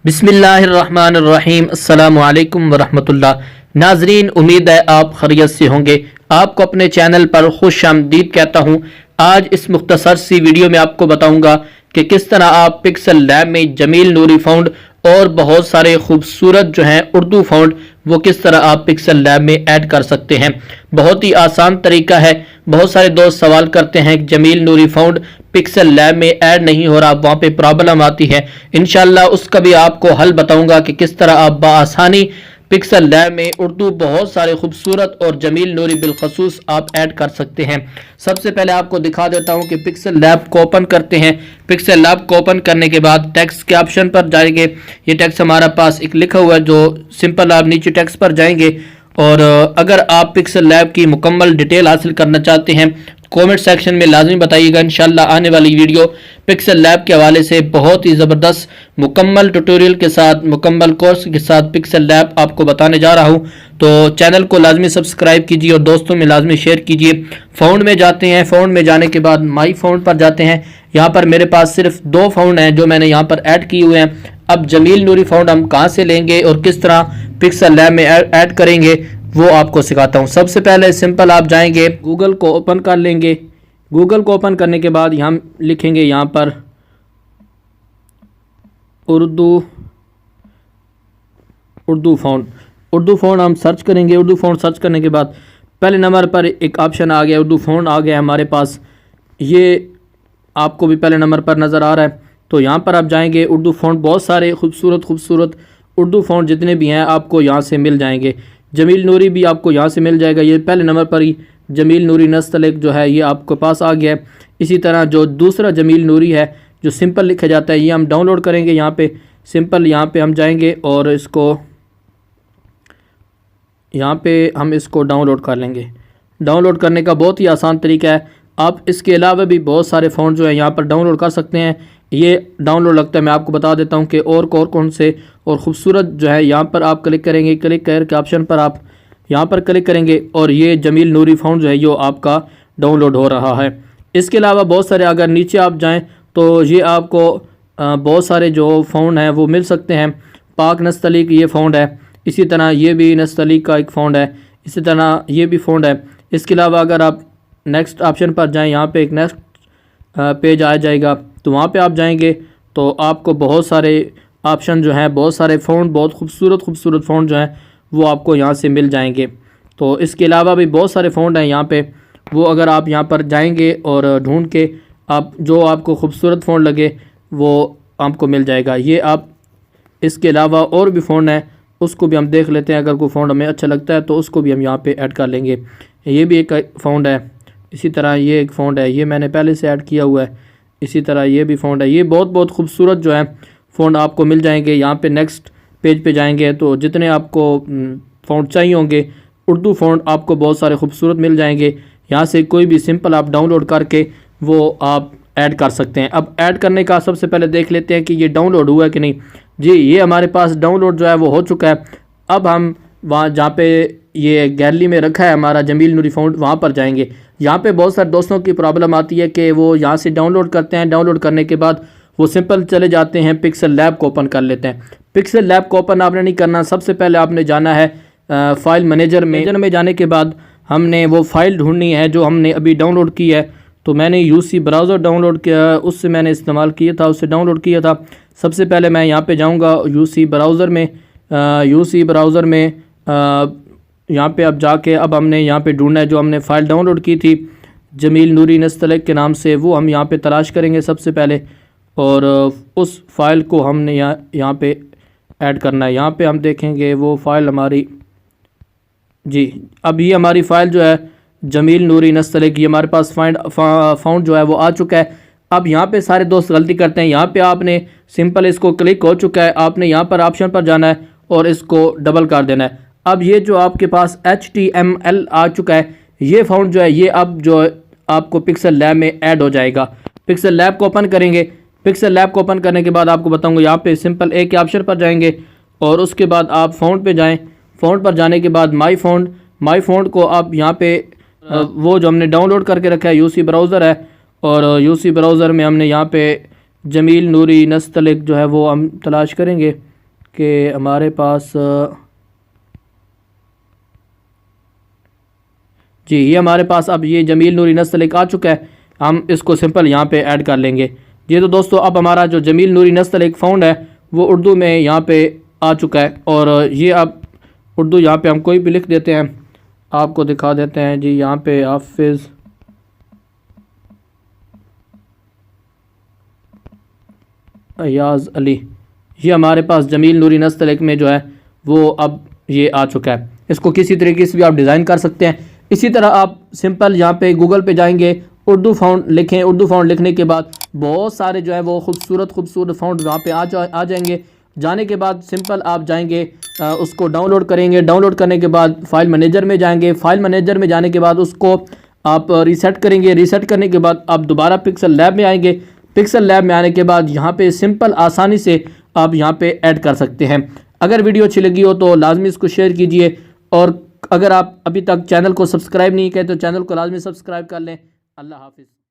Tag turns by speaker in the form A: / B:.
A: बिस्मिल्लाहिर्रहमानिर्रहीम अस्सलामु अलैकुम वरहमतुल्लाह। नाजरीन, उम्मीद है आप खैरियत से होंगे। आपको अपने चैनल पर खुश आमदीद कहता हूँ। आज इस मुख्तसर सी वीडियो में आपको बताऊंगा कि किस तरह आप पिक्सल लैब में जमील नूरी फ़ॉन्ट और बहुत सारे खूबसूरत जो हैं उर्दू फ़ॉन्ट वो किस तरह आप पिक्सल लैब में ऐड कर सकते हैं। बहुत ही आसान तरीका है। बहुत सारे दोस्त सवाल करते हैं कि जमील नूरी फ़ॉन्ट पिक्सल लैब में ऐड नहीं हो रहा, वहाँ पे प्रॉब्लम आती है। इंशाल्लाह उसका भी आपको हल बताऊंगा कि किस तरह आप बआसानी पिक्सल लैब में उर्दू बहुत सारे खूबसूरत और जमील नूरी बिलखसूस आप ऐड कर सकते हैं। सबसे पहले आपको दिखा देता हूं कि पिक्सल लैब को ओपन करते हैं। पिक्सल लैब को ओपन करने के बाद टेक्स्ट के ऑप्शन पर जाएंगे। ये टेक्स्ट हमारा पास एक लिखा हुआ है जो सिंपल, आप नीचे टेक्स्ट पर जाएंगे और अगर आप पिक्सल लैब की मुकम्मल डिटेल हासिल करना चाहते हैं कमेंट सेक्शन में लाजमी बताइएगा। इंशाल्लाह आने वाली वीडियो पिक्सल लैब के हवाले से बहुत ही ज़बरदस्त मुकम्मल ट्यूटोरियल के साथ, मुकम्मल कोर्स के साथ पिक्सल लैब आपको बताने जा रहा हूं। तो चैनल को लाजमी सब्सक्राइब कीजिए और दोस्तों में लाजमी शेयर कीजिए। फ़ॉन्ट में जाते हैं। फ़ॉन्ट में जाने के बाद माई फ़ॉन्ट पर जाते हैं। यहाँ पर मेरे पास सिर्फ 2 फ़ॉन्ट हैं जो मैंने यहाँ पर ऐड किए हुए हैं। अब जमील नूरी फ़ॉन्ट हम कहाँ से लेंगे और किस तरह पिक्सल लैब में ऐड करेंगे वो आपको सिखाता हूँ। सबसे पहले सिंपल आप जाएंगे, गूगल को ओपन कर लेंगे। गूगल को ओपन करने के बाद यहाँ लिखेंगे यहाँ पर उर्दू फ़ॉन्ट हम सर्च करेंगे। उर्दू फ़ॉन्ट सर्च करने के बाद पहले नंबर पर एक ऑप्शन आ गया, उर्दू फ़ॉन्ट आ गया हमारे पास। ये आपको भी पहले नंबर पर नज़र आ रहा है। तो यहाँ पर आप जाएंगे, उर्दू फ़ॉन्ट बहुत सारे खूबसूरत उर्दू फ़ॉन्ट जितने भी हैं आपको यहाँ से मिल जाएंगे। जमील नूरी भी आपको यहाँ से मिल जाएगा। ये पहले नंबर पर ही जमील नूरी नस्तलिक जो है ये आपके पास आ गया है। इसी तरह जो दूसरा जमील नूरी है जो सिंपल लिखा जाता है ये हम डाउनलोड करेंगे। यहाँ पे सिंपल यहाँ पे हम जाएंगे और इसको यहाँ पे हम इसको डाउनलोड कर लेंगे। डाउनलोड करने का बहुत ही आसान तरीका है। आप इसके अलावा भी बहुत सारे फ़ॉन्ट जो है यहाँ पर डाउनलोड कर सकते हैं। ये डाउनलोड लगता है, मैं आपको बता देता हूँ कि और कौन से और ख़ूबसूरत जो है यहाँ पर आप क्लिक करेंगे। क्लिक करके ऑप्शन पर आप यहाँ पर क्लिक करेंगे और ये जमील नूरी फ़ॉन्ट जो है ये आपका डाउनलोड हो रहा है। इसके अलावा बहुत सारे, अगर नीचे आप जाएँ तो ये आपको बहुत सारे जो फ़ॉन्ट हैं वो मिल सकते हैं। पाक नस्तलीक ये फ़ॉन्ट है। इसी तरह ये भी नस्तलीक का एक फ़ॉन्ट है। इसी तरह ये भी फ़ॉन्ट है। इसके अलावा अगर आप नेक्स्ट ऑप्शन पर जाएँ, यहाँ पे एक नेक्स्ट पेज आ जाएगा तो वहाँ पे आप जाएंगे तो आपको बहुत सारे ऑप्शन जो हैं, बहुत सारे फ़ॉन्ट, बहुत खूबसूरत फ़ॉन्ट जो हैं वो आपको यहाँ से मिल जाएंगे। तो इसके अलावा भी बहुत सारे फ़ॉन्ट हैं यहाँ पे, वो अगर आप यहाँ पर जाएंगे और ढूंढ के आप जो आपको खूबसूरत फ़ॉन्ट लगे वो आपको मिल जाएगा। ये आप इसके अलावा और भी फ़ॉन्ट हैं उसको भी हम देख लेते हैं। अगर कोई फ़ॉन्ट हमें अच्छा लगता है तो उसको भी हम यहाँ पे ऐड कर लेंगे। ये भी एक फ़ॉन्ट है। इसी तरह ये एक फ़ॉन्ट है, ये मैंने पहले से ऐड किया हुआ है। इसी तरह ये भी फ़ॉन्ट है। ये बहुत खूबसूरत जो है फ़ॉन्ट आपको मिल जाएंगे। यहाँ पे नेक्स्ट पेज पे जाएंगे तो जितने आपको फ़ॉन्ट चाहिए होंगे उर्दू फ़ॉन्ट आपको बहुत सारे खूबसूरत मिल जाएंगे। यहाँ से कोई भी सिंपल आप डाउनलोड करके वो आप ऐड कर सकते हैं। अब ऐड करने का सबसे पहले देख लेते हैं कि ये डाउनलोड हुआ है कि नहीं। जी, ये हमारे पास डाउनलोड जो है वो हो चुका है। अब हम वहाँ जहाँ पे ये गैलरी में रखा है हमारा जमील नूरी फ़ॉन्ट, वहाँ पर जाएंगे। यहाँ पे बहुत सारे दोस्तों की प्रॉब्लम आती है कि वो यहाँ से डाउनलोड करते हैं, डाउनलोड करने के बाद वो सिंपल चले जाते हैं पिक्सल लैब को ओपन कर लेते हैं। पिक्सल लैब को ओपन आपने नहीं करना। सबसे पहले आपने जाना है फ़ाइल मैनेजर में जाने के बाद हमने वो फ़ाइल ढूंढनी है जो हमने अभी डाउनलोड की है। तो मैंने यूसी ब्राउज़र डाउनलोड किया, उससे मैंने इस्तेमाल किया था, उससे डाउनलोड किया था। सबसे पहले मैं यहाँ पर जाऊँगा यूसी ब्राउज़र में यहाँ पे अब जाके अब हमने यहाँ पे ढूंढना है जो हमने फ़ाइल डाउनलोड की थी जमील नूरी नस्तलिक के नाम से, वो हम यहाँ पे तलाश करेंगे सबसे पहले और उस फ़ाइल को हमने यहाँ पे ऐड करना है। यहाँ पे हम देखेंगे वो फ़ाइल हमारी, जी अब ये हमारी फ़ाइल जो है जमील नूरी नस्तलिक, ये हमारे पास फ़ॉन्ट जो है वो आ चुका है। अब यहाँ पे सारे दोस्त गलती करते हैं। यहाँ पे आपने सिंपल इसको क्लिक हो चुका है, आपने यहाँ पर ऑप्शन पर जाना है और इसको डबल कर देना है। अब ये जो आपके पास HTML आ चुका है, ये फ़ॉन्ट जो है ये अब जो आपको पिक्सल लैब में ऐड हो जाएगा। पिक्सल लैब को ओपन करेंगे। पिक्सल लैब को ओपन करने के बाद आपको बताऊंगा यहाँ पे सिंपल एक के ऑप्शन पर जाएंगे और उसके बाद आप फ़ॉन्ट पे जाएं। फ़ॉन्ट पर जाने के बाद माई फ़ॉन्ट को आप यहाँ पे वो जो हमने डाउनलोड करके रखा है यूसी ब्राउज़र है और यूसी ब्राउज़र में हमने यहाँ पे जमील नूरी नस्तलिक जो है वो हम तलाश करेंगे। कि हमारे पास जी ये हमारे पास अब ये जमील नूरी नस्तलिक आ चुका है। हम इसको सिंपल यहाँ पे ऐड कर लेंगे। जी तो दोस्तों अब हमारा जो जमील नूरी नस्तलिक फ़ाउंड है वो उर्दू में यहाँ पे आ चुका है। और ये अब उर्दू यहाँ पे हम कोई भी लिख देते हैं, आपको दिखा देते हैं। जी यहाँ पे हाफिज़ अयाज़ अली, ये हमारे पास जमील नूरी नस्तलिक में जो है वो अब ये आ चुका है। इसको किसी तरीके से भी आप डिज़ाइन कर सकते हैं। इसी तरह आप सिंपल यहाँ पे गूगल पे जाएंगे, उर्दू फ़ाउंड लिखें। उर्दू फ़ाउंड लिखने के बाद बहुत सारे जो है वो खूबसूरत फ़ाउंड वहाँ पे आ जाएंगे। जाने के बाद सिंपल आप जाएंगे उसको डाउनलोड करेंगे। डाउनलोड करने के बाद फ़ाइल मैनेजर में जाएंगे। फ़ाइल मैनेजर में जाने के बाद उसको आप रीसेट करेंगे। रीसेट करने के बाद आप दोबारा पिक्सल लैब में आएंगे। पिक्सल लैब में आने के बाद यहाँ पे सिंपल आसानी से आप यहाँ पे ऐड कर सकते हैं। अगर वीडियो अच्छी लगी हो तो लाजमी इसको शेयर कीजिए, और अगर आप अभी तक चैनल को सब्सक्राइब नहीं किए तो चैनल को लाजमी सब्सक्राइब कर लें। अल्लाह हाफिज़।